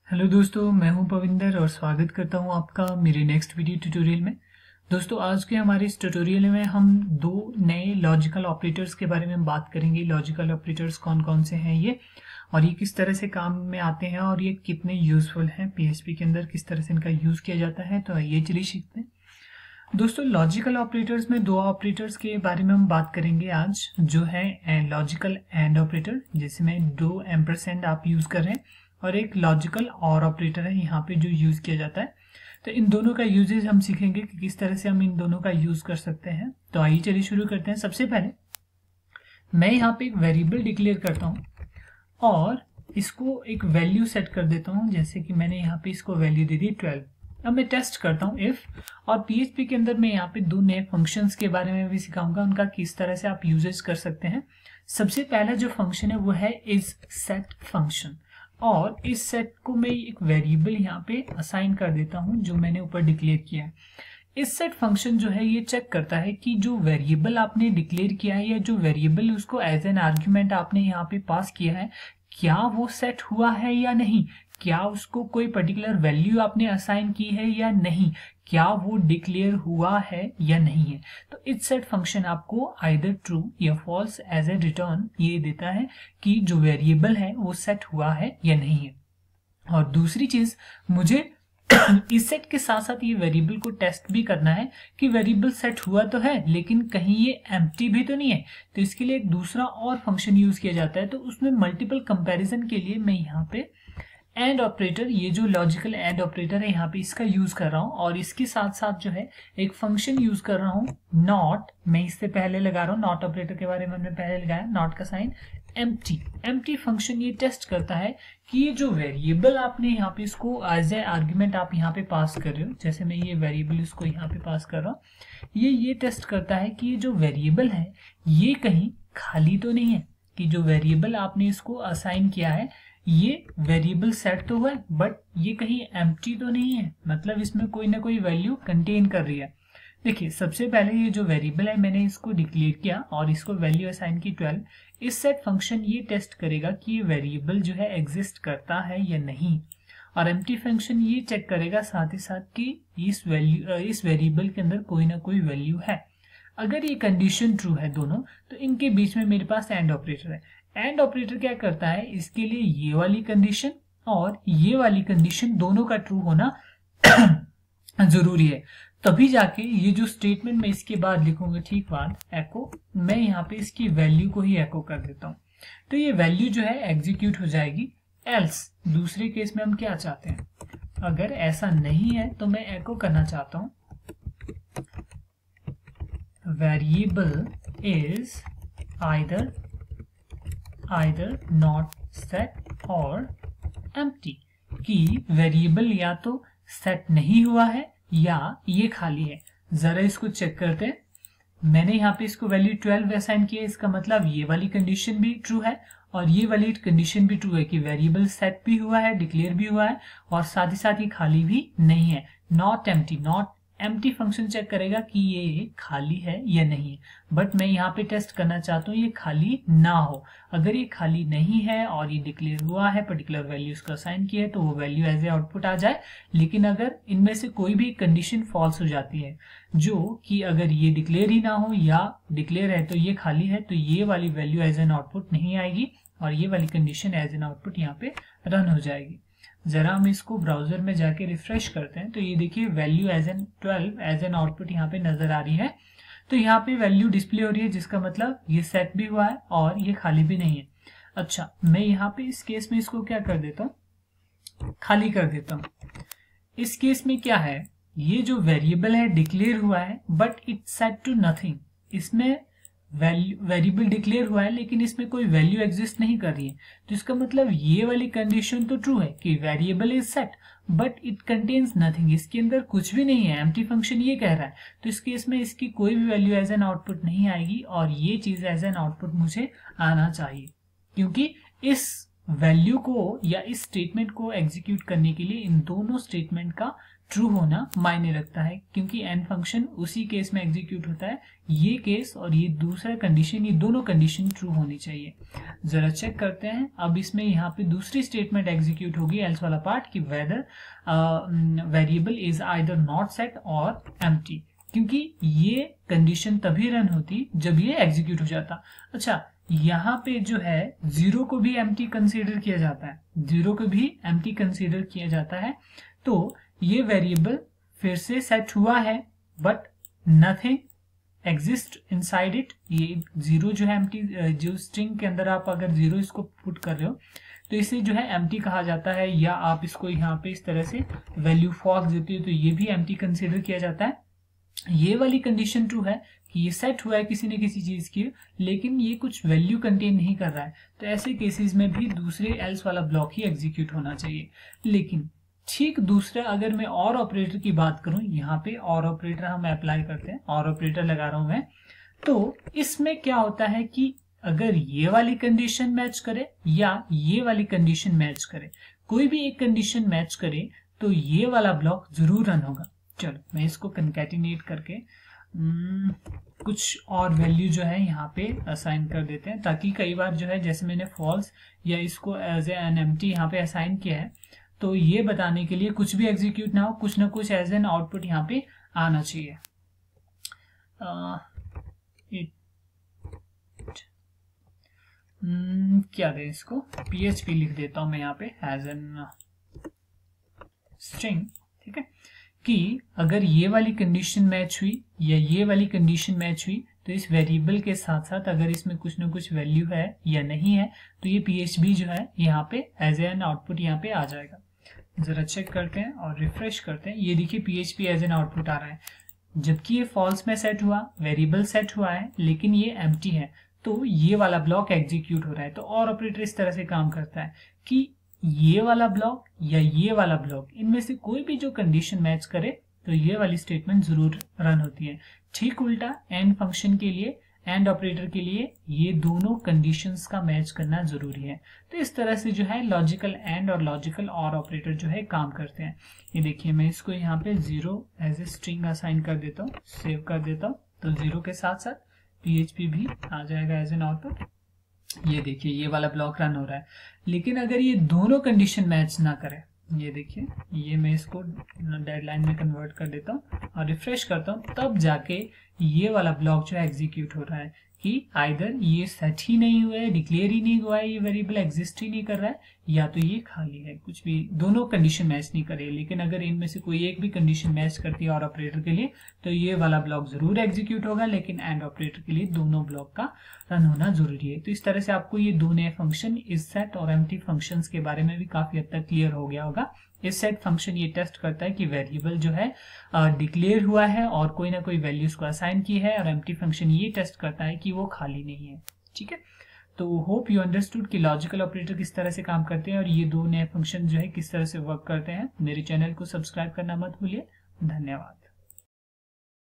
Hello दोस्तों, मैं हूं पविंदर और स्वागत करता हूं आपका मेरे नेक्स्ट वीडियो ट्यूटोरियल में। दोस्तों, आज के हमारे इस ट्यूटोरियल में हम दो नए लॉजिकल ऑपरेटर्स के बारे में बात करेंगे। लॉजिकल ऑपरेटर्स कौन कौन से हैं ये, और ये किस तरह से काम में आते हैं और ये कितने यूजफुल हैं पीएचपी के अंदर, किस तरह से इनका यूज किया जाता है। तो आइए चलिए सीखते हैं। दोस्तों, लॉजिकल ऑपरेटर्स में दो ऑपरेटर्स के बारे में हम बात करेंगे आज, जो है लॉजिकल एंड ऑपरेटर, जिसमें दो एम्परसेंड आप यूज कर रहे हैं, और एक लॉजिकल और ऑपरेटर है यहाँ पे जो यूज किया जाता है। तो इन दोनों का यूजेज हम सीखेंगे कि किस तरह से हम इन दोनों का यूज कर सकते हैं। तो आइए चलिए शुरू करते हैं। सबसे पहले मैं यहाँ पे एक वेरिएबल डिक्लेयर करता हूँ और इसको एक वैल्यू सेट कर देता हूँ। जैसे कि मैंने यहाँ पे इसको वैल्यू दे दी 12। अब मैं टेस्ट करता हूँ इफ, और पीएचपी के अंदर मैं यहाँ पे दो नए फंक्शंस के बारे में भी सिखाऊंगा, उनका किस तरह से आप यूजेस कर सकते हैं। सबसे पहला जो फंक्शन है वो है इज सेट फंक्शन, और इस सेट को मैं एक वेरिएबल यहाँ पे असाइन कर देता हूँ जो मैंने ऊपर डिक्लेयर किया है। इस सेट फंक्शन जो है ये चेक करता है कि जो वेरिएबल आपने डिक्लेयर किया है या जो वेरिएबल उसको एज एन आर्ग्यूमेंट आपने यहाँ पे पास किया है, क्या वो सेट हुआ है या नहीं, क्या उसको कोई पर्टिकुलर वैल्यू आपने असाइन की है या नहीं, क्या वो डिक्लेयर हुआ है या नहीं है। तो इस सेट फंक्शन आपको आइदर ट्रू या फॉल्स एज ए रिटर्न ये देता है कि जो वेरिएबल है वो सेट हुआ है या नहीं है। और दूसरी चीज, मुझे इस सेट के साथ साथ ये वेरिएबल को टेस्ट भी करना है कि वेरिएबल सेट हुआ तो है लेकिन कहीं ये एम्प्टी भी तो नहीं है। तो इसके लिए एक दूसरा और फंक्शन यूज किया जाता है। तो उसमें मल्टीपल कंपैरिजन के लिए मैं यहाँ पे एंड ऑपरेटर, ये जो लॉजिकल एंड ऑपरेटर है यहाँ पे इसका यूज कर रहा हूँ, और इसके साथ साथ जो है एक फंक्शन यूज कर रहा हूँ नॉट। मैं इससे पहले लगा रहा हूँ, नॉट ऑपरेटर के बारे में हमने पहले लगाया, नॉट का साइन एम्प्टी। एम्प्टी फंक्शन ये टेस्ट करता है कि ये जो वेरिएबल आपने यहाँ पे इसको एज ए आर्ग्यूमेंट आप यहाँ पे पास कर रहे हो, जैसे मैं ये वेरिएबल इसको यहाँ पे पास कर रहा हूँ, ये टेस्ट करता है कि ये जो वेरिएबल है ये कहीं खाली तो नहीं है, कि जो वेरिएबल आपने इसको असाइन किया है ये वेरिएबल सेट तो हुआ है बट ये कहीं एम्प्टी तो नहीं है, मतलब इसमें कोई ना कोई वैल्यू कंटेन कर रही है। देखिए, सबसे पहले ये जो वेरिएबल है मैंने इसको डिक्लेयर किया और इसको वैल्यू असाइन की 12। इस सेट फंक्शन ये टेस्ट करेगा कि ये वेरिएबल जो है एग्जिस्ट करता है या नहीं, और एम्प्टी फंक्शन ये चेक करेगा साथ ही साथ कि इस वेरिएबल के अंदर कोई ना कोई वैल्यू है। अगर ये कंडीशन ट्रू है दोनों, तो इनके बीच में मेरे पास एंड ऑपरेटर है। एंड ऑपरेटर क्या करता है, इसके लिए ये वाली कंडीशन और ये वाली कंडीशन दोनों का ट्रू होना जरूरी है, तभी जाके ये जो स्टेटमेंट मैं इसके बाद लिखूंगा ठीक बाद एको, मैं यहाँ पे इसकी वैल्यू को ही एको कर देता हूँ। तो ये वैल्यू जो है एग्जीक्यूट हो जाएगी। एल्स, दूसरे केस में हम क्या चाहते हैं, अगर ऐसा नहीं है तो मैं एको करना चाहता हूँ variable is either not set or empty, कि वेरिएबल या तो सेट नहीं हुआ है या ये खाली है। जरा इसको चेक करते हैं। मैंने यहाँ पे इसको वैल्यू 12 असाइन किया, इसका मतलब ये वाली कंडीशन भी ट्रू है और ये वाली कंडीशन भी ट्रू है कि वेरिएबल सेट भी हुआ है, डिक्लेयर भी हुआ है, और साथ ही साथ ये खाली भी नहीं है। नॉट एम्प्टी फंक्शन चेक करेगा कि ये खाली है या नहीं है, बट मैं यहाँ पे टेस्ट करना चाहता हूँ ये खाली ना हो। अगर ये खाली नहीं है और ये डिक्लेयर हुआ है, पर्टिकुलर वैल्यूज को असाइन किया है, तो वो वैल्यू एज ए आउटपुट आ जाए। लेकिन अगर इनमें से कोई भी कंडीशन फॉल्स हो जाती है, जो कि अगर ये डिक्लेयर ही ना हो या डिक्लेयर है तो ये खाली है, तो ये वाली वैल्यू एज एन आउटपुट नहीं आएगी और ये वाली कंडीशन एज एन आउटपुट यहाँ पे रन हो जाएगी। जरा हम इसको ब्राउजर में जाके रिफ्रेश करते हैं, तो ये देखिए value as an 12 as an output यहाँ पे नजर आ रही है। तो यहाँ पे वैल्यू डिस्प्ले हो रही है, जिसका मतलब ये सेट भी हुआ है और ये खाली भी नहीं है। अच्छा, मैं यहाँ पे इस केस में इसको क्या कर देता हूँ, खाली कर देता हूँ। इस केस में क्या है, ये जो वेरिएबल है डिक्लेयर हुआ है but it set to nothing. इसमें वेरिएबल डिक्लेयर हुआ है लेकिन इसमें कोई वैल्यू एग्जिस्ट नहीं कर रही है, तो इसका मतलब ये वाली कंडीशन तो ट्रू है कि variable is set but it contains nothing, इसके अंदर कुछ भी नहीं है। एम्प्टी फंक्शन ये कह रहा है, तो इस केस में इसकी कोई भी वैल्यू एज एन आउटपुट नहीं आएगी और ये चीज एज एन आउटपुट मुझे आना चाहिए, क्योंकि इस वैल्यू को या इस स्टेटमेंट को एग्जीक्यूट करने के लिए इन दोनों स्टेटमेंट का ट्रू होना मायने रखता है, क्योंकि एंड फंक्शन उसी केस में एग्जीक्यूट होता है। ये केस और ये दूसरा कंडीशन, ये दोनों कंडीशन ट्रू होनी चाहिए। जरा चेक करते हैं। अब इसमें यहाँ पे दूसरी स्टेटमेंट एग्जीक्यूट होगी, एल्स वाला पार्ट, कि whether variable is either not set और एम्प्टी, क्योंकि ये कंडीशन तभी रन होती जब ये एग्जीक्यूट हो जाता। अच्छा, यहाँ पे जो है 0 को भी एम्प्टी कंसीडर किया जाता है, 0 को भी एम्प्टी कंसीडर किया जाता है। तो ये वेरिएबल फिर से सेट हुआ है, but nothing exist inside it. ये 0 जो है एम्प्टी, जो स्ट्रिंग के अंदर आप अगर 0 इसको पुट कर रहे हो तो इसे जो है एम्प्टी कहा जाता है, या आप इसको यहाँ पे इस तरह से वैल्यू फॉल्स देते हो तो ये भी एम्प्टी कंसीडर किया जाता है। ये वाली कंडीशन ट्रू है कि ये सेट हुआ है किसी न किसी चीज की, लेकिन ये कुछ वैल्यू कंटेन नहीं कर रहा है, तो ऐसे केसेस में भी दूसरे एल्स वाला ब्लॉक ही एग्जीक्यूट होना चाहिए। लेकिन ठीक दूसरा, अगर मैं और ऑपरेटर की बात करूं, यहाँ पे और ऑपरेटर हम अप्लाई करते हैं, और ऑपरेटर लगा रहा हूं मैं, तो इसमें क्या होता है कि अगर ये वाली कंडीशन मैच करे या ये वाली कंडीशन मैच करे, कोई भी एक कंडीशन मैच करे तो ये वाला ब्लॉक जरूर रन होगा। चलो मैं इसको कंकैटिनेट करके कुछ और वैल्यू जो है यहाँ पे असाइन कर देते हैं, ताकि कई बार जो है जैसे मैंने फॉल्स या इसको एज एन एम्प्टी यहाँ पे असाइन किया है, तो ये बताने के लिए कुछ भी एग्जीक्यूट ना हो, कुछ ना कुछ एज एन आउटपुट यहाँ पे आना चाहिए। क्या दें इसको, PHP लिख देता हूं मैं यहाँ पे एज एन स्ट्रिंग, ठीक है, कि अगर ये वाली कंडीशन मैच हुई या ये वाली कंडीशन मैच हुई तो इस वेरिएबल के साथ साथ अगर इसमें कुछ ना कुछ वैल्यू है या नहीं है तो ये PHP जो है यहाँ पे एज एन आउटपुट यहाँ पे आ जाएगा। जरा चेक करते हैं और रिफ्रेश करते हैं। ये देखिए PHP एज एन आउटपुट आ रहा है, जबकि ये फॉल्स में सेट हुआ, वेरिएबल सेट हुआ है, लेकिन ये एम्प्टी है, तो ये वाला ब्लॉक एग्जीक्यूट हो रहा है। तो और ऑपरेटर इस तरह से काम करता है कि ये वाला ब्लॉक या ये वाला ब्लॉक, इनमें से कोई भी जो कंडीशन मैच करे तो ये वाली स्टेटमेंट जरूर रन होती है। ठीक उल्टा एंड फंक्शन के लिए, एंड ऑपरेटर के लिए ये दोनों कंडीशंस का मैच करना जरूरी है। तो इस तरह से जो है लॉजिकल एंड और लॉजिकल और ऑपरेटर जो है काम करते हैं। ये देखिए मैं इसको यहाँ पे 0 एज ए स्ट्रिंग असाइन कर देता हूँ, सेव कर देता हूँ, तो 0 के साथ साथ PHP भी आ जाएगा एज एन आउटपुट। ये देखिए ये वाला ब्लॉक रन हो रहा है। लेकिन अगर ये दोनों कंडीशन मैच ना करे, ये देखिए, ये मैं इसको डेडलाइन में कन्वर्ट कर देता हूँ और रिफ्रेश करता हूँ, तब जाके ये वाला ब्लॉक जो है एग्जीक्यूट हो रहा है कि आइदर ये सेट ही नहीं हुआ है, डिक्लेयर ही नहीं हुआ है, ये वेरिएबल एग्जिस्ट ही नहीं कर रहा है, या तो ये खाली है, कुछ भी, दोनों कंडीशन मैच नहीं करे। लेकिन अगर इनमें से कोई एक भी कंडीशन मैच करती है और ऑपरेटर के लिए, तो ये वाला ब्लॉक जरूर एग्जीक्यूट होगा, लेकिन एंड ऑपरेटर के लिए दोनों ब्लॉक का रन होना जरूरी है। तो इस तरह से आपको ये दो नए फंक्शन इस सेट और एम्प्टी फंक्शंस के बारे में भी काफी हद तक क्लियर हो गया होगा। इस सेट फंक्शन ये टेस्ट करता है कि वेरिएबल जो है डिक्लेयर हुआ है और कोई ना कोई वैल्यूज को असाइन की है, और एम्प्टी फंक्शन ये टेस्ट करता है कि वो खाली नहीं है। ठीक है, तो होप यू अंडरस्टूड कि लॉजिकल ऑपरेटर किस तरह से काम करते हैं और ये दो नए फंक्शन जो है किस तरह से वर्क करते हैं। मेरे चैनल को सब्सक्राइब करना मत भूलिए। धन्यवाद।